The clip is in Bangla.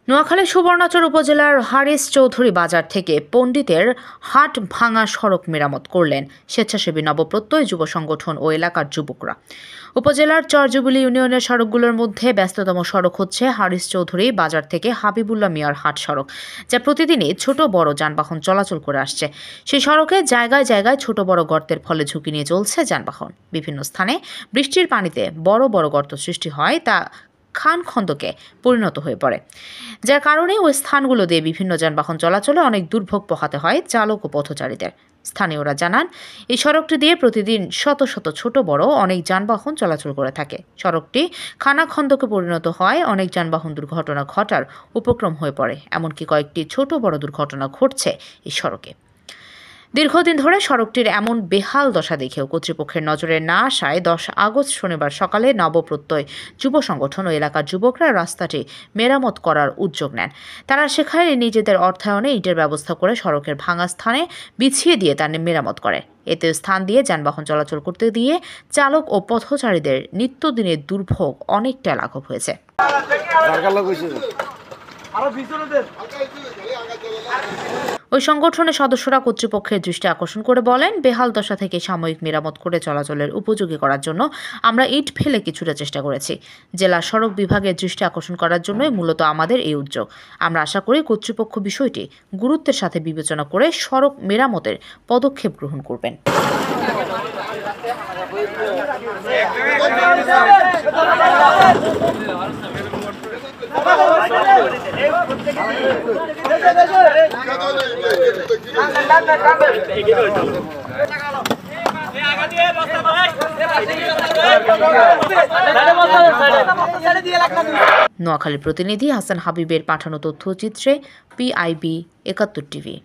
নোয়াখালীর সুবর্ণচর উপজেলার হারিস চৌধুরী বাজার থেকে পণ্ডিতের হাট ভাঙা সড়ক মেরামত করলেন স্বেচ্ছাসেবী নবপ্রত্যয় যুব সংগঠন ও এলাকার যুবকরা। উপজেলার চরজুবিলি ইউনিয়নের সড়কগুলোর মধ্যে ব্যস্ততম সড়ক হচ্ছে হারিস চৌধুরী বাজার থেকে হাবিবুল্লাহ মিয়ার হাট সড়ক, যা প্রতিদিনই ছোট বড় যানবাহন চলাচল করে আসছে। সেই সড়কে জায়গায় জায়গায় ছোট বড় গর্তের ফলে ঝুঁকি নিয়ে চলছে যানবাহন। বিভিন্ন স্থানে বৃষ্টির পানিতে বড় বড় গর্ত সৃষ্টি হয়, তা খান খন্দকে পরিণত হয়ে পড়ে, যার কারণে ওই স্থানগুলো দিয়ে বিভিন্ন যানবাহন চলাচলে অনেক দুর্ভোগ পোহাতে হয় চালক ও পথচারীদের। স্থানীয়রা জানান, এই সড়কটি দিয়ে প্রতিদিন শত শত ছোট বড় অনেক যানবাহন চলাচল করে থাকে। সড়কটি খানাখন্দকে পরিণত হয়, অনেক যানবাহন দুর্ঘটনা ঘটার উপক্রম হয়ে পড়ে, এমনকি কয়েকটি ছোট বড় দুর্ঘটনা ঘটছে এই সড়কে। দীর্ঘদিন ধরে সড়কটির এমন বেহাল দশা দেখেও কর্তৃপক্ষের নজরে না আসায় 10 আগস্ট শনিবার সকালে নবপ্রত্যয় যুব সংগঠন ও এলাকার যুবকরা রাস্তাটি মেরামত করার উদ্যোগ নেন। তারা সেখানে নিজেদের অর্থায়নে ইটের ব্যবস্থা করে সড়কের ভাঙা স্থানে বিছিয়ে দিয়ে তা মেরামত করে। এতে স্থান দিয়ে যানবাহন চলাচল করতে দিয়ে চালক ও পথচারীদের নিত্যদিনের দুর্ভোগ অনেকটা লাঘব হয়েছে। ওই সংগঠনের সদস্যরা কর্তৃপক্ষের দৃষ্টি আকর্ষণ করে বলেন, বেহাল দশা থেকে সাময়িক মেরামত করে চলাচলের উপযোগী করার জন্য আমরা ইট ফেলে কিছুটা চেষ্টা করেছি। জেলা সড়ক বিভাগের দৃষ্টি আকর্ষণ করার জন্যই মূলত আমাদের এই উদ্যোগ। আমরা আশা করি কর্তৃপক্ষ বিষয়টি গুরুত্বের সাথে বিবেচনা করে সড়ক মেরামতের পদক্ষেপ গ্রহণ করবেন। নোয়াখালীর প্রতিনিধি হাসান হাবিবের পাঠানো তথ্যচিত্রে PIB ৭১ টিভি।